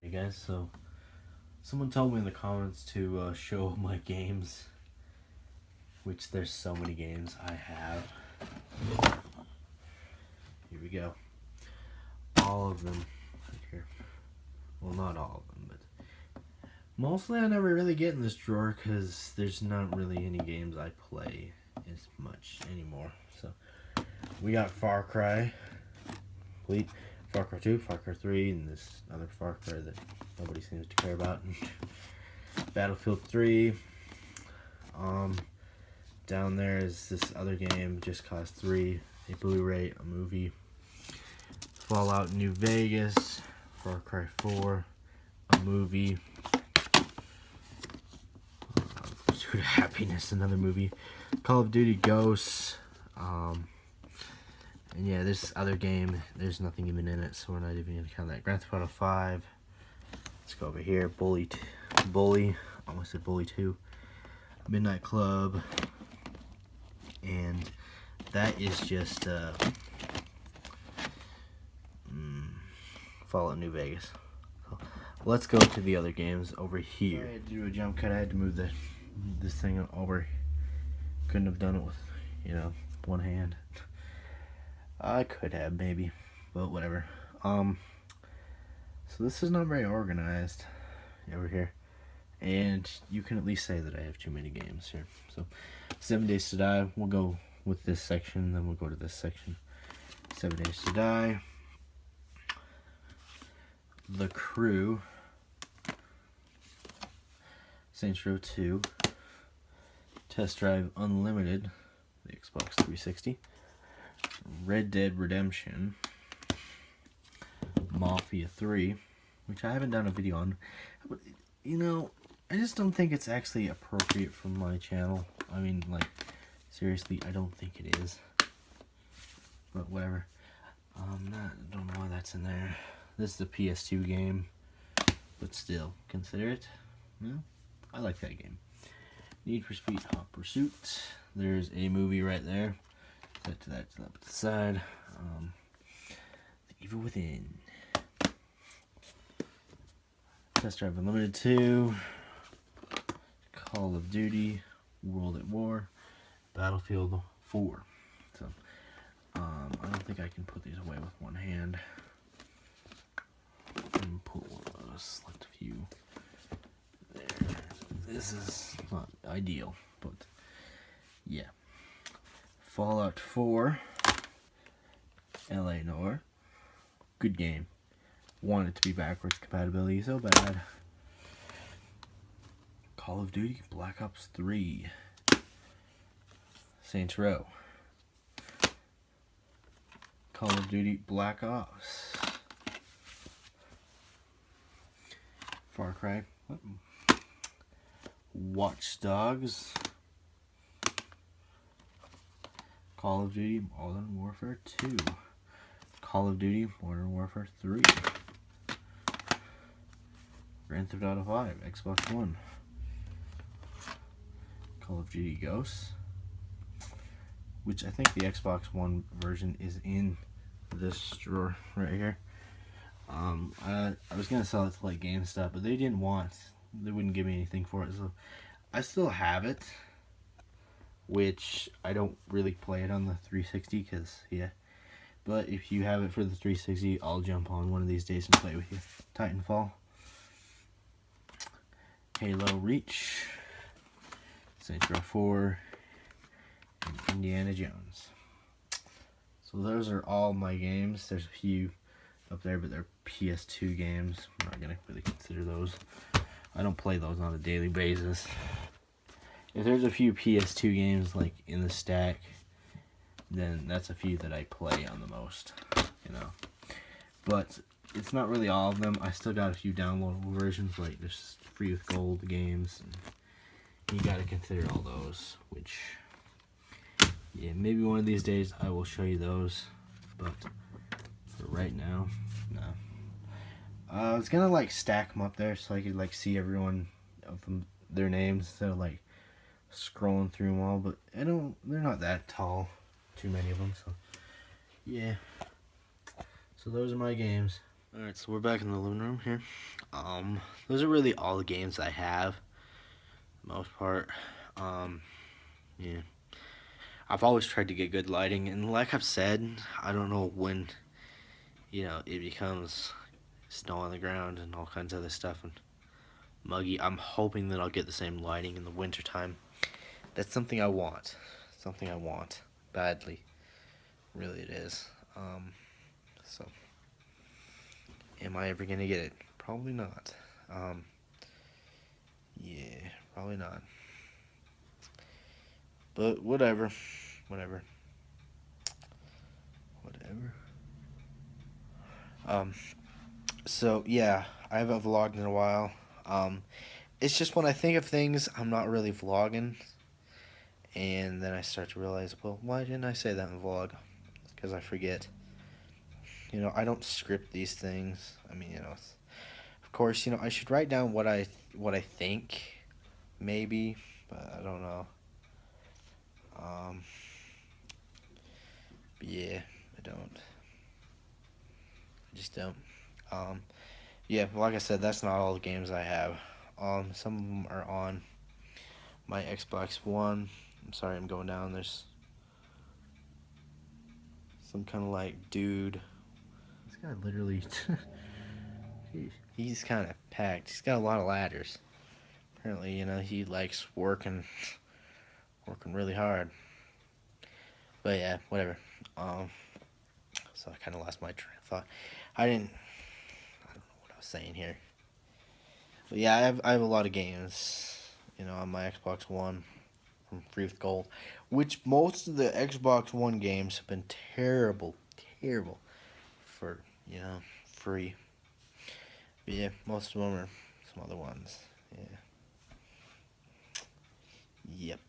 guys, so someone told me in the comments to show my games, which there's so many games I have. Here we go. All of them right here. Well, not all of them, but mostly I never really get in this drawer because there's not really any games I play as much anymore. So we got Far Cry, complete, Far Cry 2, Far Cry 3, and this other Far Cry that nobody seems to care about. Battlefield 3. Down there is this other game, Just Cause 3, a Blu-ray, a movie. Fallout New Vegas, Far Cry 4, a movie. Pursuit of Happiness, another movie. Call of Duty Ghosts. And yeah, this other game, there's nothing even in it, so we're not even going to count that. Grand Theft Auto 5. Let's go over here. Bully, almost said Bully 2. Midnight Club. And that is just Fallout New Vegas. So let's go to the other games over here. I had to do a jump cut. I had to move this thing over. Couldn't have done it with, one hand. I could have, maybe, but whatever. So this is not very organized over here, and you can at least say that I have too many games here. So 7 Days to Die, we'll go with this section, then we'll go to this section. 7 Days to Die, The Crew, Saints Row 2, Test Drive Unlimited, the Xbox 360, Red Dead Redemption, Mafia 3, which I haven't done a video on, but I just don't think it's actually appropriate for my channel. I mean, seriously, I don't think it is, but whatever. I don't know why that's in there. This is a PS2 game, but still, consider it. I like that game. Need for Speed Hot Pursuit. There's a movie right there. Set to that to the side. The Evil Within. Test Drive Unlimited 2. Call of Duty. World at War. Battlefield 4. So, I don't think I can put these away with one hand. And put one of those, select a few. There. This is not ideal, but yeah. Fallout 4, L.A. Noire, good game. Want it to be backwards compatibility so bad. Call of Duty Black Ops 3, Saints Row, Call of Duty Black Ops, Far Cry, Watch Dogs, Call of Duty Modern Warfare 2, Call of Duty Modern Warfare 3, Grand Theft Auto 5, Xbox One, Call of Duty Ghosts, which I think the Xbox One version is in this drawer right here. I was gonna sell it to GameStop, but they wouldn't give me anything for it, so I still have it, which I don't really play it on the 360 because, yeah. But if you have it for the 360, I'll jump on one of these days and play with you. Titanfall, Halo Reach, Saints Row 4, and Indiana Jones. So those are all my games. There's a few up there, but they're PS2 games. I'm not going to really consider those. I don't play those on a daily basis. If there's a few PS2 games in the stack, then that's a few that I play on the most, But it's not really all of them. I still got a few downloadable versions, there's free with gold games. And you got to consider all those, which, yeah, maybe one of these days I will show you those. But for right now, no. I was gonna stack them up there so I could see everyone of them, their names instead of scrolling through them all, but they're not that tall, too many of them, so yeah. So those are my games. Alright, so we're back in the living room here. Those are really all the games I have, for the most part. Yeah. I've always tried to get good lighting, and like I've said, I don't know when, it becomes snow on the ground and all kinds of other stuff and muggy. I'm hoping that I'll get the same lighting in the wintertime. That's something I want. Something I want. Badly. Really it is. So, am I ever gonna get it? Probably not. Yeah, probably not. But whatever. Whatever. Whatever. Um, so yeah, I haven't vlogged in a while. It's just when I think of things, I'm not really vlogging. And then I start to realize, well, why didn't I say that in vlog? Because I forget. I don't script these things. I mean, of course, I should write down what I think, maybe, but I don't know. But yeah, I don't. I just don't. Yeah, like I said, that's not all the games I have. Some of them are on my Xbox One. I'm sorry, I'm going down. There's some kind of like dude. This guy literally. He's kind of packed. He's got a lot of ladders. Apparently, he likes working really hard. But yeah, whatever. So I kind of lost my train of thought. I don't know what I was saying here. But yeah, I have a lot of games, on my Xbox One from Free with Gold, which most of the Xbox One games have been terrible for, free. But yeah, most of them are some other ones. Yeah. Yep.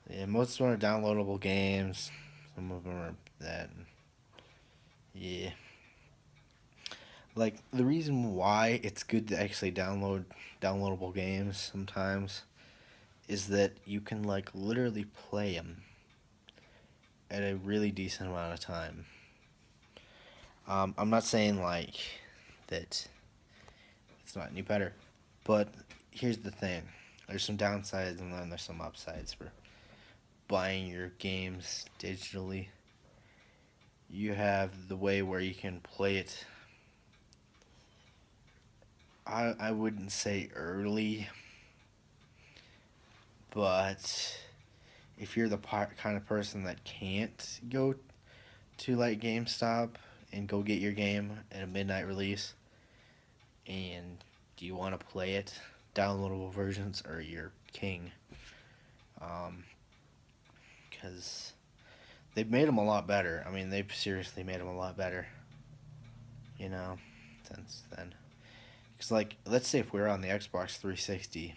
Yeah, most of them are downloadable games. Some of them are that. Yeah. Like, the reason why it's good to actually download downloadable games sometimes is that you can, like, literally play them at a really decent amount of time. I'm not saying, like, that it's not any better, but here's the thing. There's some downsides and then there's some upsides for buying your games digitally. You have the way where you can play it, I wouldn't say early, but if you're the kind of person that can't go to like GameStop and go get your game at a midnight release, and do you want to play it, downloadable versions are your king. Because they've made them a lot better. I mean, they've seriously made them a lot better, since then. Because, like, let's say if we were on the Xbox 360,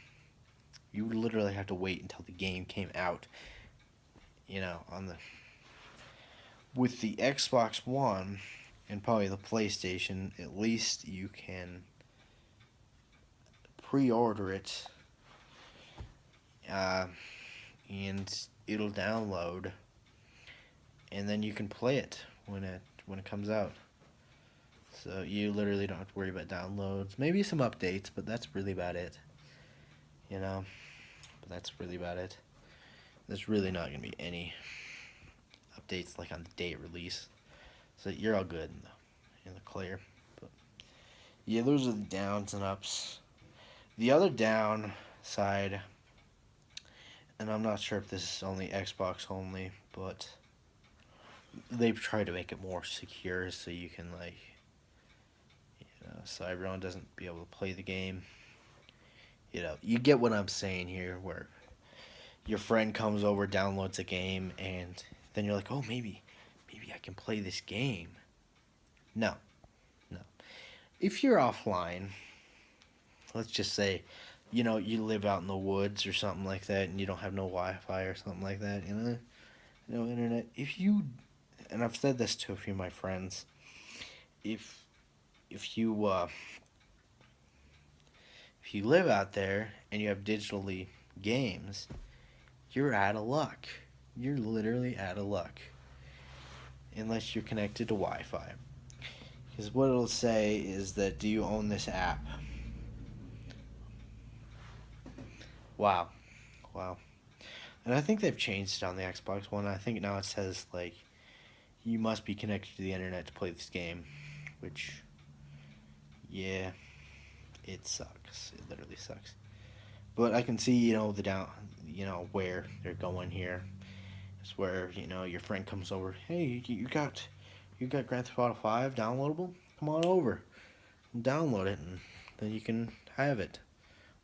you would literally have to wait until the game came out, with the Xbox One and probably the PlayStation, at least you can pre-order it, and it'll download, and then you can play it when it comes out. So you literally don't have to worry about downloads. Maybe some updates, but that's really about it. But that's really about it. There's really not going to be any updates like on the day of release. So you're all good in the clear. But yeah, those are the downs and ups. The other downside, and I'm not sure if this is only Xbox only, but they've tried to make it more secure so you can so everyone doesn't be able to play the game. You get what I'm saying here, where your friend comes over, downloads a game, and then you're like, oh, maybe I can play this game. No. If you're offline, let's just say, you live out in the woods or something like that, and you don't have no Wi-Fi or something like that, no internet. And I've said this to a few of my friends, if you live out there and you have digitally games, you're out of luck. You're literally out of luck. Unless you're connected to Wi-Fi. Because what it'll say is that, do you own this app? Wow. Wow. And I think they've changed it on the Xbox One. I think now it says, like, you must be connected to the internet to play this game. Which, yeah, it sucks. It literally sucks. But I can see, where they're going here. It's where, your friend comes over. Hey, you got Grand Theft Auto 5 downloadable? Come on over and download it, and then you can have it.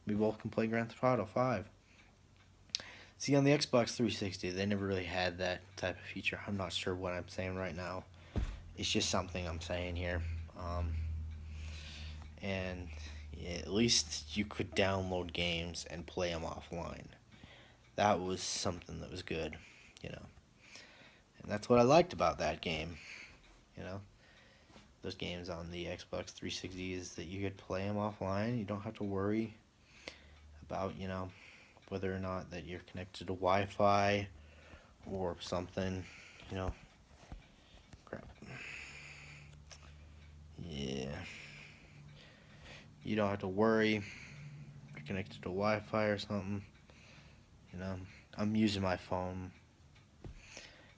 We both can play Grand Theft Auto 5. See, on the Xbox 360, they never really had that type of feature. I'm not sure what I'm saying right now. It's just something I'm saying here. And yeah, at least you could download games and play them offline. That was something that was good, And that's what I liked about that game, Those games on the Xbox 360 is that you could play them offline. You don't have to worry about, whether or not that you're connected to Wi-Fi or something, Crap. Yeah. You don't have to worry if you're connected to Wi-Fi or something. I'm using my phone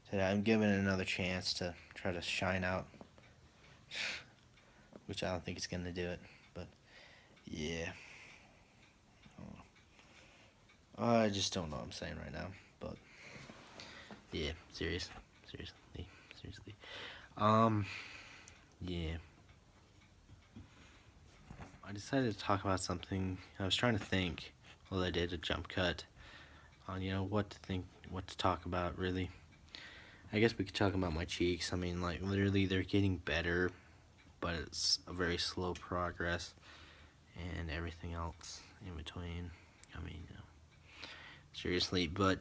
today. I'm giving it another chance to try to shine out, which I don't think it's gonna do it, but yeah. I just don't know what I'm saying right now, but yeah, seriously. Yeah. I decided to talk about something. I was trying to think while I did a jump cut on, what to talk about, really. I guess we could talk about my cheeks. I mean, like, literally, they're getting better, but it's a very slow progress, and everything else in between. I mean, seriously, but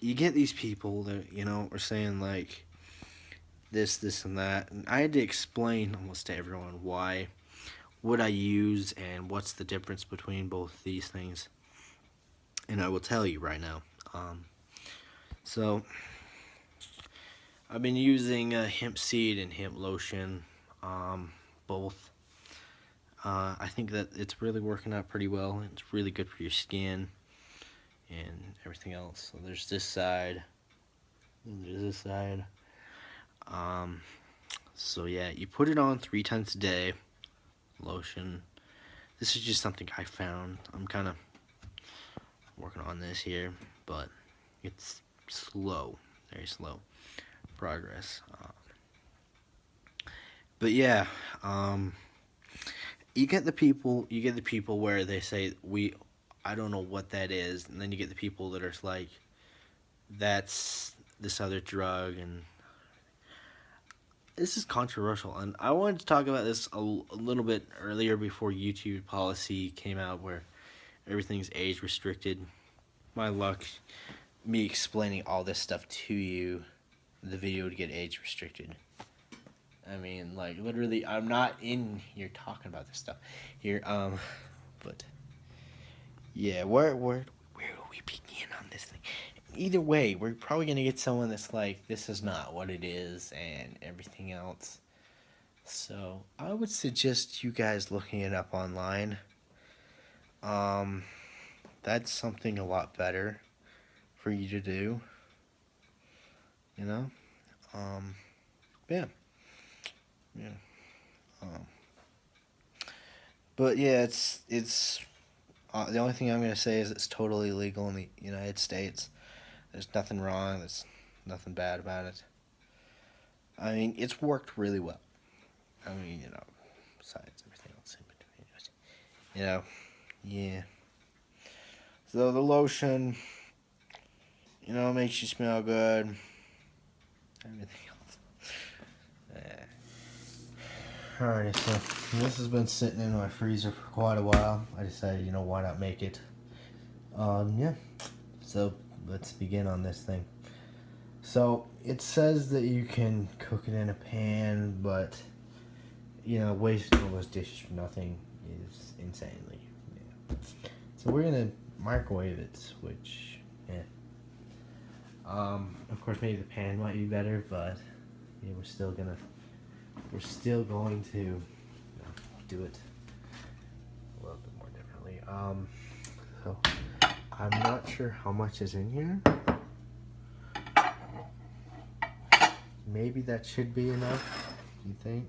you get these people that, are saying, like, this, and that, and I had to explain almost to everyone why, what I use, and what's the difference between both these things, and I will tell you right now. So, I've been using hemp seed and hemp lotion, both. I think that it's really working out pretty well. It's really good for your skin and everything else. So there's this side, and there's this side. So yeah, you put it on 3 times a day, lotion. This is just something I found. I'm kind of working on this here, but it's slow, very slow progress. But yeah, you get the people where they say, I don't know what that is, and then you get the people that are like, that's this other drug, and this is controversial, and I wanted to talk about this a little bit earlier before YouTube policy came out where everything's age restricted. My luck, me explaining all this stuff to you, the video would get age restricted. I mean, like, literally, I'm not in here talking about this stuff here, but yeah, where do we begin on this thing? Either way, we're probably gonna get someone that's like, this is not what it is, and everything else. So I would suggest you guys looking it up online. That's something a lot better for you to do. Yeah. But yeah, it's the only thing I'm gonna say is it's totally legal in the United States. There's nothing wrong. There's nothing bad about it. I mean, it's worked really well. I mean, besides everything else in between, yeah. So the lotion, makes you smell good. Everything else. Alright, so this has been sitting in my freezer for quite a while. I decided, why not make it? Yeah. So let's begin on this thing. So it says that you can cook it in a pan, but wasting all those dishes for nothing is insanely. Yeah. So we're gonna microwave it, which of course maybe the pan might be better, but yeah, we're still gonna we're still going to do it a little bit more differently. So I'm not sure how much is in here. Maybe that should be enough, you think?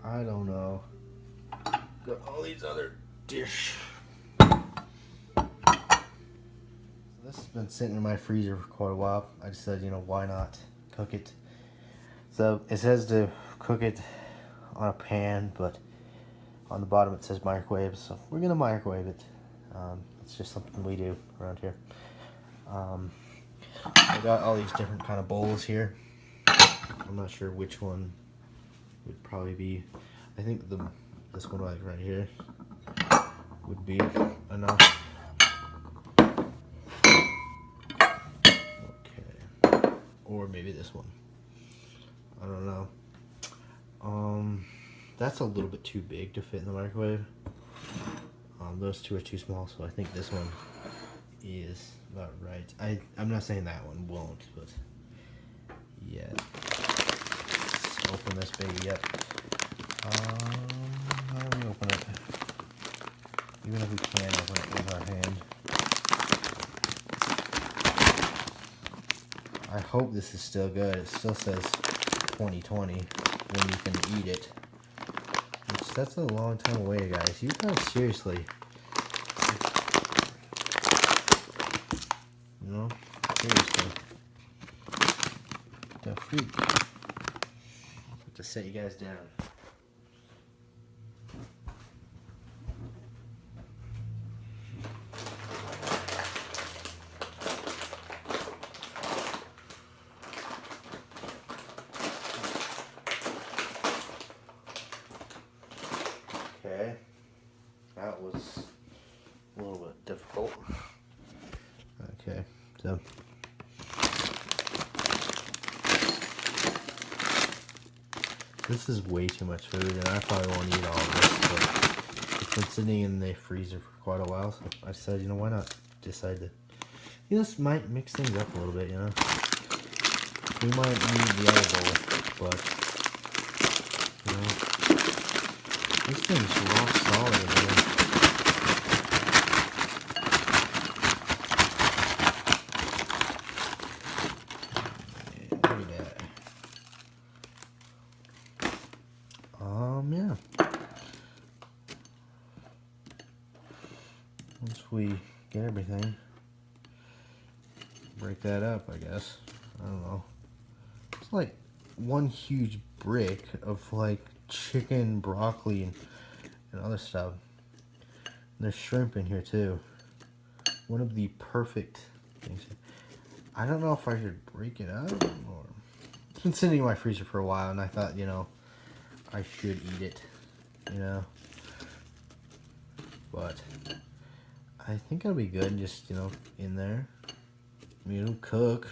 I don't know. Got all these other dish. This has been sitting in my freezer for quite a while. I just said, you know, why not cook it? So it says to cook it on a pan, but on the bottom it says microwave. So we're gonna microwave it. It's just something we do around here. I got all these different kind of bowls here. I'm not sure which one would probably be. I think this one right here would be enough. Or maybe this one. I don't know. That's a little bit too big to fit in the microwave. Those two are too small, so I think this one is about right. I'm not saying that one won't, but yeah. Let's open this baby up. How do we open it? Even if we can't open it with our hand. I hope this is still good. It still says 2020 when you can eat it. Which, that's a long time away, guys. You guys, seriously. You know? Seriously. The freak. I have to set you guys down. Okay, that was a little bit difficult. Okay, so this is way too much food, and I probably won't eat all of this, but it's been sitting in the freezer for quite a while, so I decided, you know, why not decide to, you just might mix things up a little bit, you know. We might need the other bowl, but, you know, this thing's rock solid, man. Look at that. Yeah. Once we get everything, break that up, I guess. I don't know. It's like one huge brick of like chicken, broccoli, and other stuff. And there's shrimp in here too. One of the perfect things. I don't know if I should break it up or. It's been sitting in my freezer for a while, and I thought, you know, I should eat it, you know. But I think it'll be good, just, you know, in there. I mean, it'll cook.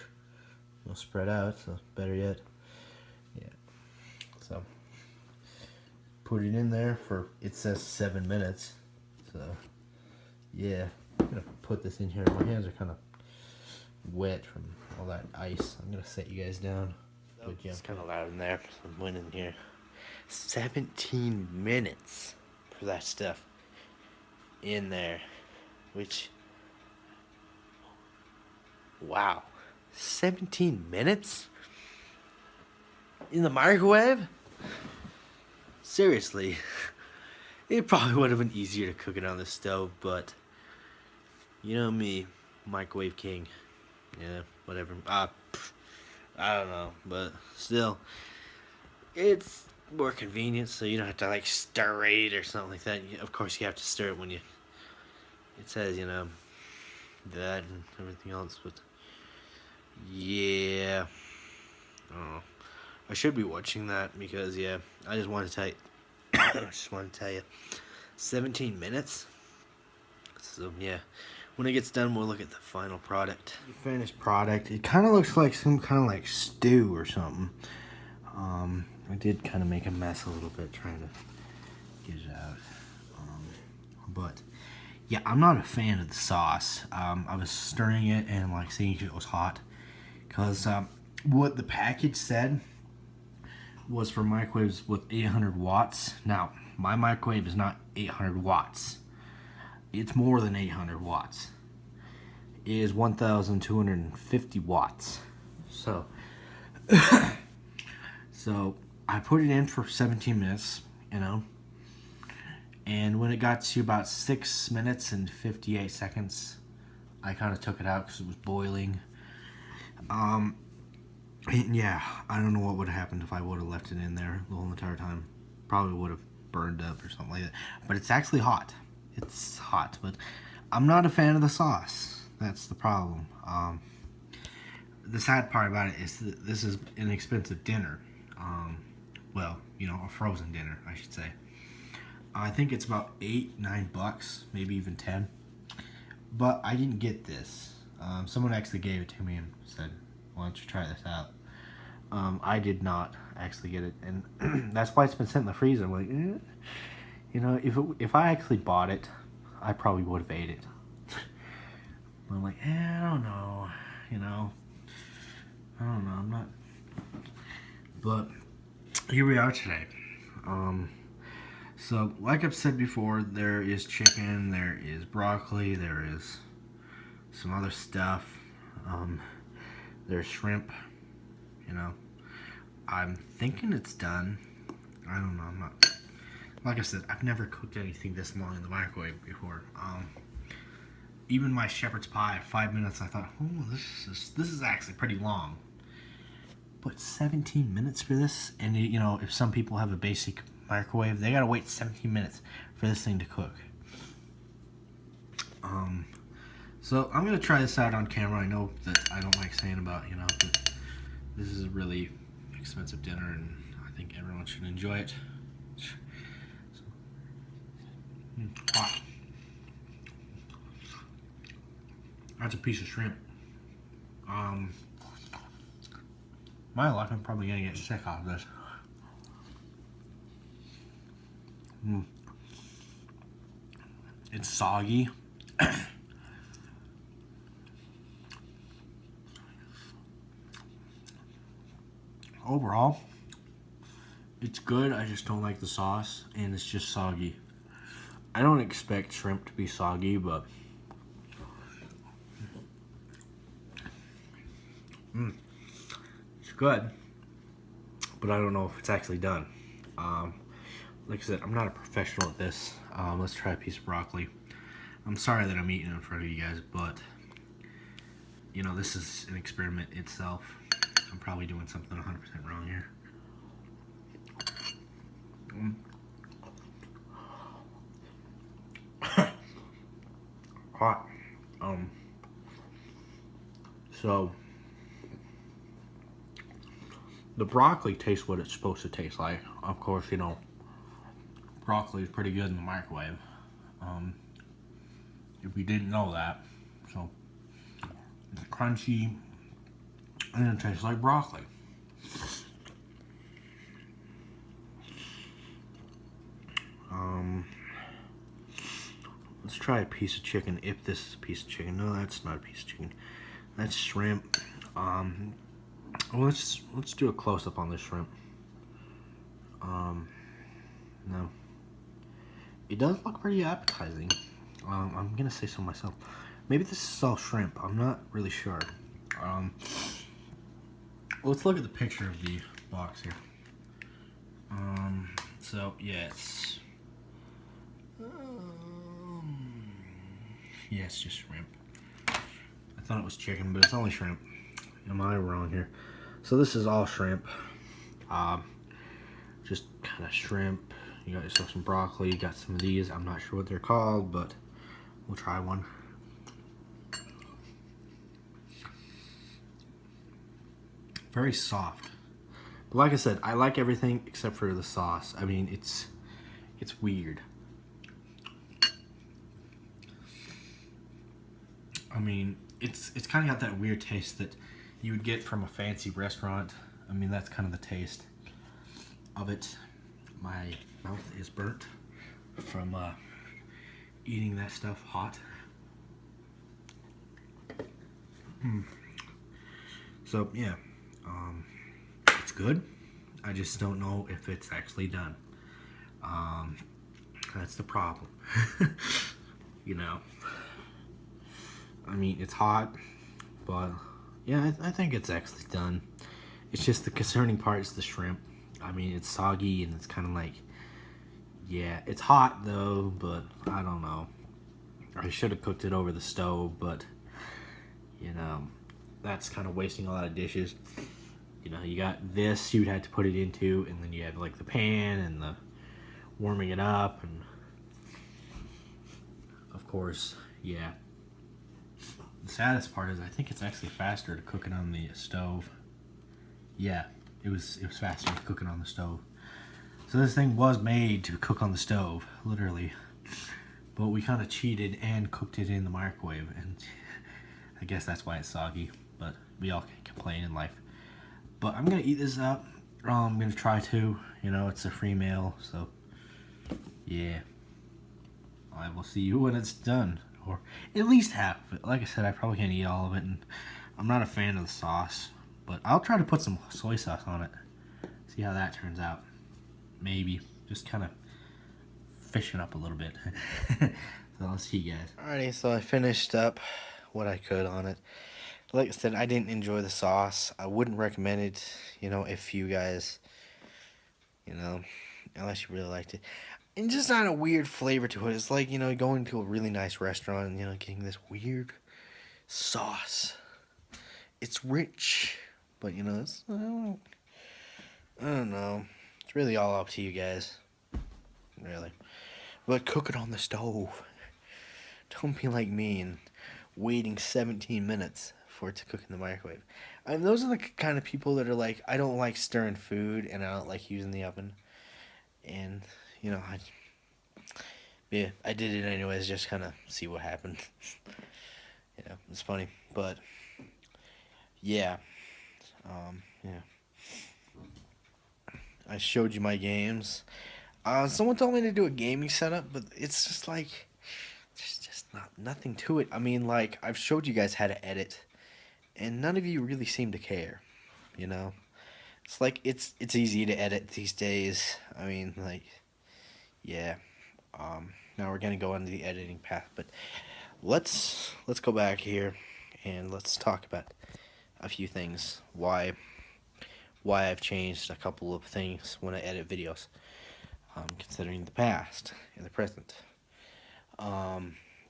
It'll spread out, so better yet. Yeah. So put it in there for, it says 7 minutes. So yeah, I'm gonna put this in here. My hands are kind of wet from all that ice. I'm gonna set you guys down. But yeah, it's kind of loud in there, so I'm went in here. 17 minutes for that stuff in there, which, wow, 17 minutes in the microwave? Seriously, it probably would have been easier to cook it on the stove, but you know me, microwave king. Yeah, whatever. I don't know, but still, it's more convenient, so you don't have to like stir it or something like that. Of course, you have to stir it when you. It says, you know, that and everything else, but yeah, I don't know. I should be watching that because yeah, I just want to tell you. I just want to tell you, 17 minutes. So yeah. When it gets done, we'll look at the final product. The finished product. It kind of looks like some kind of like stew or something. I did kind of make a mess a little bit trying to get it out. But yeah, I'm not a fan of the sauce. I was stirring it and like seeing if it was hot. Because what the package said was for microwaves with 800 watts. Now, my microwave is not 800 watts. It's more than 800 watts. It is 1,250 watts. So, so I put it in for 17 minutes, you know. And when it got to about 6 minutes and 58 seconds, I kind of took it out because it was boiling. And yeah, I don't know what would have happened if I would have left it in there the whole entire time. Probably would have burned up or something like that. But it's actually hot. It's hot, but I'm not a fan of the sauce. That's the problem. The sad part about it is that this is an expensive dinner. Well, you know, a frozen dinner, I should say. I think it's about $8-9, maybe even 10. But I didn't get this. Someone actually gave it to me and said, "Why don't you try this out?" I did not actually get it, and that's why it's been sitting in the freezer. I'm like, you know, if I actually bought it, I probably would have ate it. I'm like, I don't know, you know, I don't know. I'm not. But here we are today. So, like I've said before, there is chicken, there is broccoli, there is some other stuff. There's shrimp, you know. I'm thinking it's done. I don't know, I'm not. Like I said, I've never cooked anything this long in the microwave before. Even my shepherd's pie, 5 minutes, I thought, oh, this is actually pretty long. But 17 minutes for this, and you know, if some people have a basic microwave, they gotta wait 17 minutes for this thing to cook. So I'm gonna try this out on camera. I know that I don't like saying about, you know, but this is a really expensive dinner, and I think everyone should enjoy it. So, hot. That's a piece of shrimp. My luck, I'm probably gonna get sick off this. It's soggy. Overall, it's good. I just don't like the sauce, and it's just soggy. I don't expect shrimp to be soggy, but it's good. But I don't know if it's actually done. Like I said, I'm not a professional at this. Let's try a piece of broccoli. I'm sorry that I'm eating in front of you guys, but you know, this is an experiment itself. I'm probably doing something 100% wrong here. Hot. So the broccoli tastes what it's supposed to taste like. Of course, you know, broccoli is pretty good in the microwave. If you didn't know that, so it's crunchy and it tastes like broccoli. Let's try a piece of chicken. If this is a piece of chicken, no, that's not a piece of chicken. That's shrimp. Well, let's do a close up on this shrimp. No, it does look pretty appetizing. I'm gonna say so myself. Maybe this is all shrimp. I'm not really sure. Let's look at the picture of the box here. So yeah, it's just shrimp. I thought it was chicken, but it's only shrimp. Am I wrong here? So this is all shrimp. Just kind of shrimp. You got yourself some broccoli. You got some of these. I'm not sure what they're called, but we'll try one. Very soft. But like I said, I like everything except for the sauce. I mean, it's weird. I mean, it's kind of got that weird taste that you would get from a fancy restaurant. I mean, that's kind of the taste of it. My mouth is burnt from eating that stuff hot. So yeah, it's good. I just don't know if it's actually done. That's the problem. You know, I mean, it's hot, but yeah, I think it's actually done. It's just the concerning part is the shrimp. I mean, it's soggy and it's kind of like, yeah, it's hot though, but I don't know. I should have cooked it over the stove, but you know, that's kind of wasting a lot of dishes. You know, you got this you'd have to put it into, and then you have like the pan and the warming it up, and of course, yeah. The saddest part is I think it's actually faster to cook it on the stove. Yeah, it was faster to cook it on the stove. So this thing was made to cook on the stove, literally. But we kind of cheated and cooked it in the microwave, and I guess that's why it's soggy. But we all can complain in life. But I'm gonna eat this up. I'm gonna try to. You know, it's a free meal, so yeah. I will see you when it's done, or at least half of it. Like I said, I probably can't eat all of it, and I'm not a fan of the sauce. But I'll try to put some soy sauce on it. See how that turns out. Maybe just kind of fishing up a little bit. So I'll see you guys. Alrighty, so I finished up what I could on it. Like I said, I didn't enjoy the sauce. I wouldn't recommend it, you know, if you guys, you know, unless you really liked it. And just not a weird flavor to it. It's like, you know, going to a really nice restaurant and, you know, getting this weird sauce. It's rich, but, you know, it's, I don't know. It's really all up to you guys. Really. But cook it on the stove. Don't be like me and waiting 17 minutes for it to cook in the microwave. I mean, those are the kind of people that are like, I don't like stirring food and I don't like using the oven. And, you know, I did it anyways, just kind of see what happened. You know, it's funny. But, yeah. Yeah. I showed you my games. Someone told me to do a gaming setup, but it's just like, there's just nothing to it. I mean, like, I've showed you guys how to edit, and none of you really seem to care, you know? It's like, it's easy to edit these days. I mean, like, yeah. Now we're gonna go into the editing path, but let's go back here, and let's talk about a few things. Why I've changed a couple of things when I edit videos. Considering the past and the present. At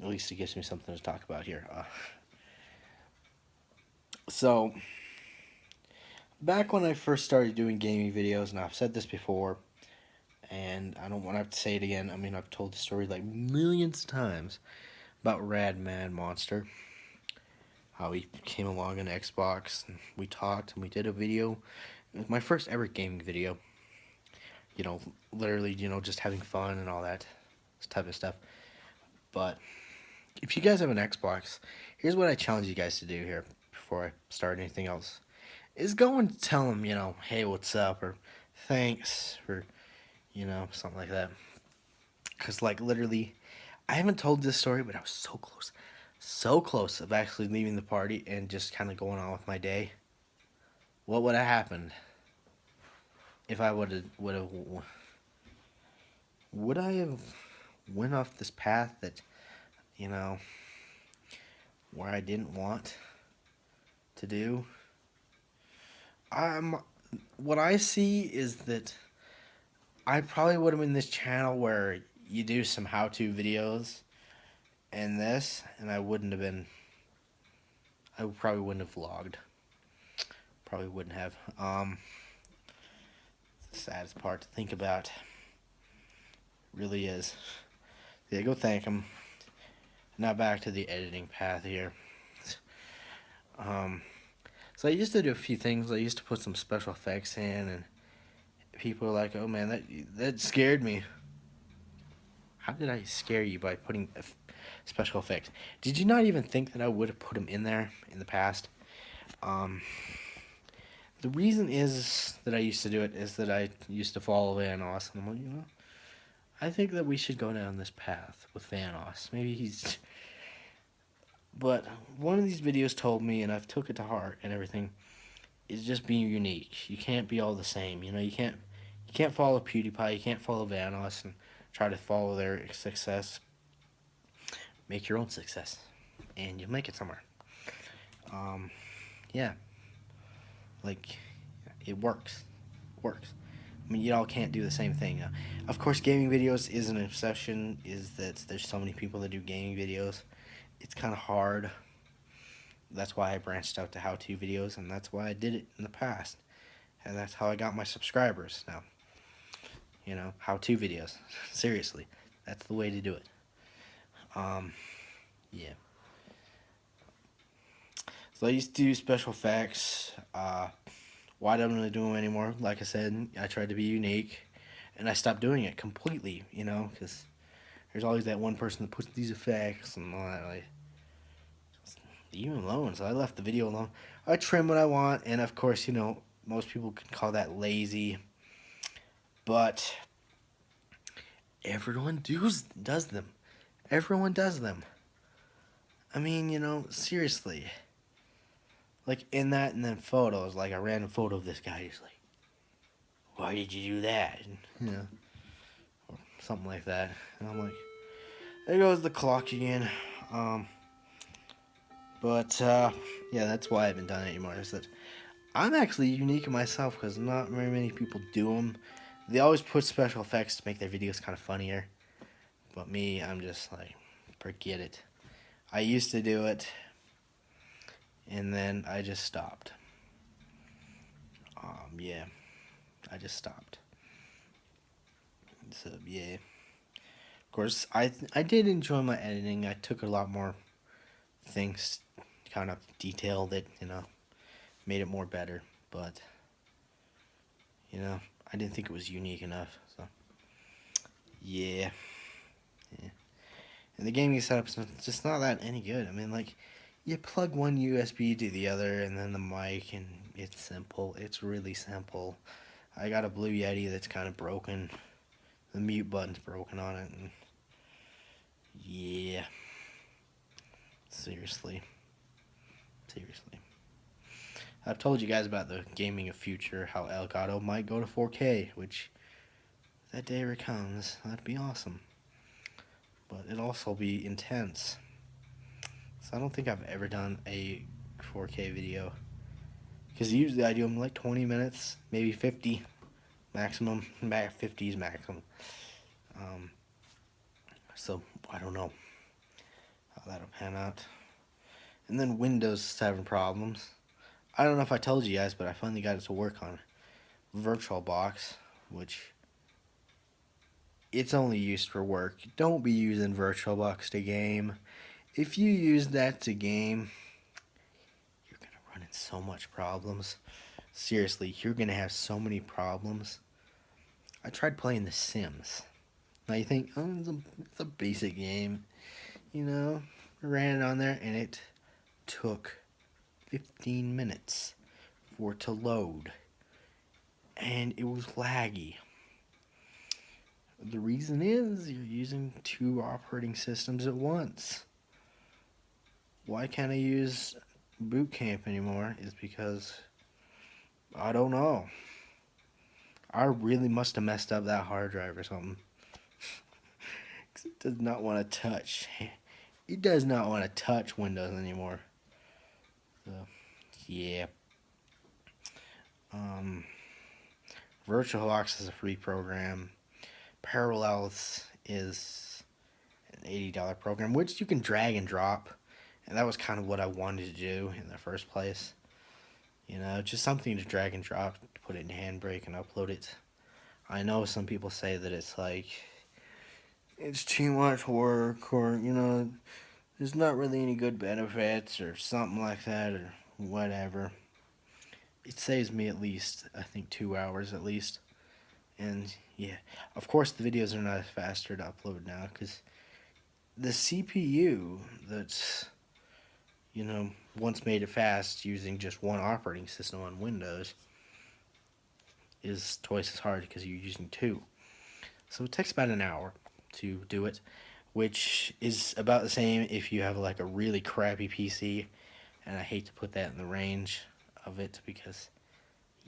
least it gives me something to talk about here. So, back when I first started doing gaming videos, and I've said this before, and I don't want to have to say it again. I mean, I've told the story like millions of times about Rad Man Monster. How he came along on Xbox, and we talked, and we did a video. It was my first ever gaming video. You know, literally, you know, just having fun and all that type of stuff. But if you guys have an Xbox, here's what I challenge you guys to do here before I start anything else. Is go and tell them, you know, hey, what's up, or thanks, or, you know, something like that. Because, like, literally, I haven't told this story, but I was so close of actually leaving the party and just kind of going on with my day. What would have happened if I would I have went off this path that, you know, where I didn't want to do? What I see is that I probably would have been this channel where you do some how-to videos and this, and I probably wouldn't have vlogged. Probably wouldn't have. The saddest part to think about. Really is. Yeah, go thank him. Now back to the editing path here. So I used to do a few things. I used to put some special effects in, and people were like, "Oh man, that scared me." How did I scare you by putting special effects? Did you not even think that I would have put them in there in the past? The reason is that I used to do it is that I used to follow Vanoss, and I'm like, you know, I think that we should go down this path with Vanoss. Maybe he's... But one of these videos told me, and I've took it to heart and everything, is just being unique. You can't be all the same. You know, you can't follow PewDiePie. You can't follow Vanoss and try to follow their success. Make your own success, and you'll make it somewhere. Um, yeah, like it works. Works. I mean, y'all can't do the same thing. Of course, gaming videos is an obsession. Is that there's so many people that do gaming videos. It's kind of hard. That's why I branched out to how-to videos, and that's why I did it in the past. And that's how I got my subscribers now. You know, how-to videos. Seriously, that's the way to do it. Yeah. So I used to do special effects. Why don't I do them anymore? Like I said, I tried to be unique, and I stopped doing it completely. You know, because there's always that one person that puts these effects and all that. Like, leave him alone. So I left the video alone. I trim what I want, and of course, you know, most people could call that lazy, but everyone does them. Everyone does them. I mean, you know, seriously. Like in that, and then photos, like a random photo of this guy. He's like, "Why did you do that?" And, you know, or something like that. And I'm like, there goes the clock again. Yeah, that's why I haven't done it anymore. Is that I'm actually unique in myself because not very many people do them. They always put special effects to make their videos kind of funnier. But me, I'm just like, forget it. I used to do it, and then I just stopped. Yeah, I just stopped. So yeah, of course, I did enjoy my editing. I took a lot more things, kind of detailed it, you know, made it more better. But you know, I didn't think it was unique enough. So yeah, yeah. And the gaming setup's just not that any good. I mean, like, you plug one USB to the other, and then the mic, and it's simple. It's really simple. I got a Blue Yeti that's kind of broken. The mute button's broken on it, and yeah, seriously. I've told you guys about the gaming of future, how Elgato might go to 4K, which, if that day ever comes, that'd be awesome. But it'd also be intense. So I don't think I've ever done a 4K video. Because usually I do them like 20 minutes, maybe 50 maximum. 50 is maximum. So I don't know how that'll pan out. And then Windows is having problems. I don't know if I told you guys, but I finally got it to work on VirtualBox, which it's only used for work. Don't be using VirtualBox to game. If you use that to game, you're gonna run into so much problems. Seriously, you're gonna have so many problems. I tried playing The Sims. Now you think, oh, it's a basic game, you know? I ran it on there, and it took 15 minutes for it to load, and it was laggy. The reason is you're using 2 operating systems at once. Why can't I use Boot Camp anymore is because I don't know. I really must have messed up that hard drive or something. 'Cause it does not want to touch. It does not want to touch Windows anymore. So, yeah. VirtualBox is a free program. Parallels is an $80 program, which you can drag and drop. And that was kind of what I wanted to do in the first place. You know, just something to drag and drop, put it in Handbrake and upload it. I know some people say that it's like, it's too much work, or, you know, there's not really any good benefits or something like that, or whatever. It saves me at least, I think, 2 hours at least. And yeah, of course the videos are not faster to upload now because the CPU that's, you know, once made it fast using just one operating system on Windows is twice as hard because you're using 2. So it takes about an hour to do it, which is about the same if you have like a really crappy PC, and I hate to put that in the range of it because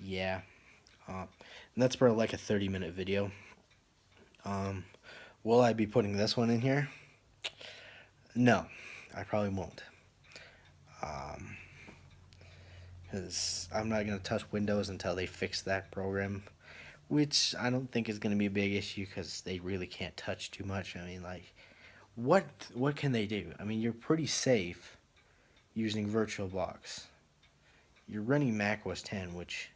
yeah, and that's for like a 30-minute video. Um, will I be putting this one in here? No, I probably won't. Because I'm not going to touch Windows until they fix that program, which I don't think is going to be a big issue because they really can't touch too much. I mean, like, what can they do? I mean, you're pretty safe using VirtualBox. You're running Mac OS 10, which,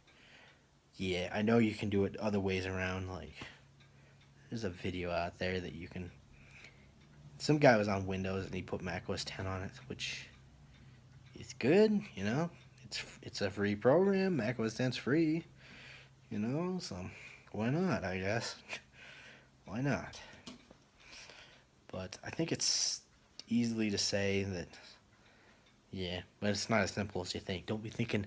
yeah, I know you can do it other ways around. Like, there's a video out there that you can. Some guy was on Windows and he put Mac OS 10 on it, which is good, you know. It's a free program. Mac OS 10's free, you know. So why not? I guess why not? But I think it's easily to say that, yeah, but it's not as simple as you think. Don't be thinking,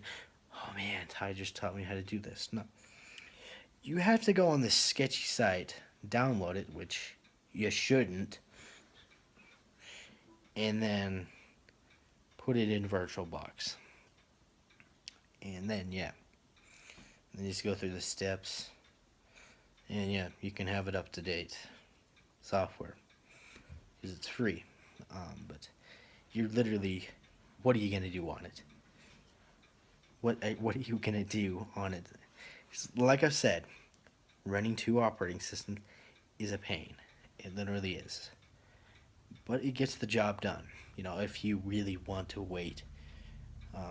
oh man, Ty just taught me how to do this. No, you have to go on this sketchy site, download it, which you shouldn't, and then put it in VirtualBox. And then, yeah, then just go through the steps, and yeah, you can have it up to date software because it's free. But you're literally, what are you gonna do on it? What are you gonna do on it? Like I've said, running 2 operating systems is a pain. It literally is. But it gets the job done. You know, if you really want to wait.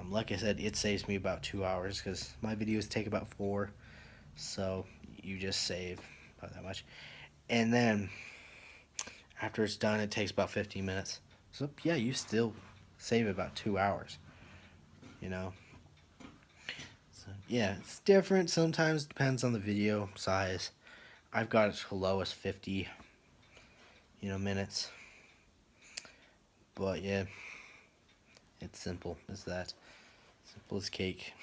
Like I said, it saves me about 2 hours because my videos take about 4. So you just save about that much. And then after it's done, it takes about 15 minutes. So yeah, you still save about 2 hours. You know. So, yeah, it's different. Sometimes depends on the video size. I've got it to lowest 50, minutes. But yeah, it's simple as that. Simple as cake.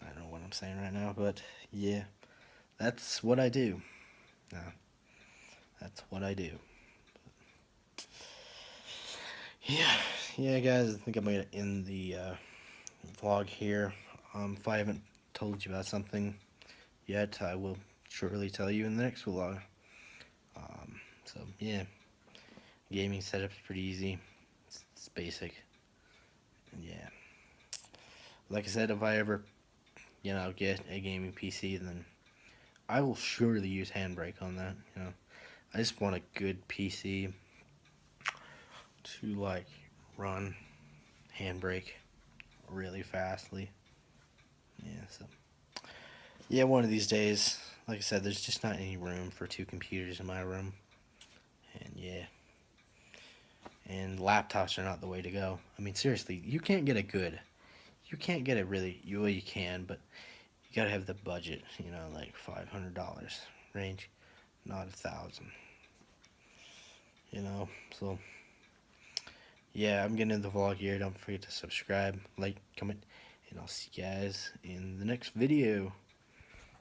I don't know what I'm saying right now, but yeah, that's what I do. That's what I do. Yeah, guys, I think I'm gonna end the vlog here. If I haven't told you about something yet, I will surely tell you in the next vlog. So yeah, gaming setup's pretty easy. It's basic. And yeah, like I said, if I ever, get a gaming PC, then I will surely use Handbrake on that. I just want a good PC to like run Handbrake really fastly. Yeah, so yeah, one of these days, like I said, there's just not any room for 2 computers in my room. And yeah. And laptops are not the way to go. I mean, seriously, you can't get a really, well, you can, but you gotta have the budget, like $500 range, not 1,000. So yeah, I'm getting into the vlog here. Don't forget to subscribe, like, comment, and I'll see you guys in the next video.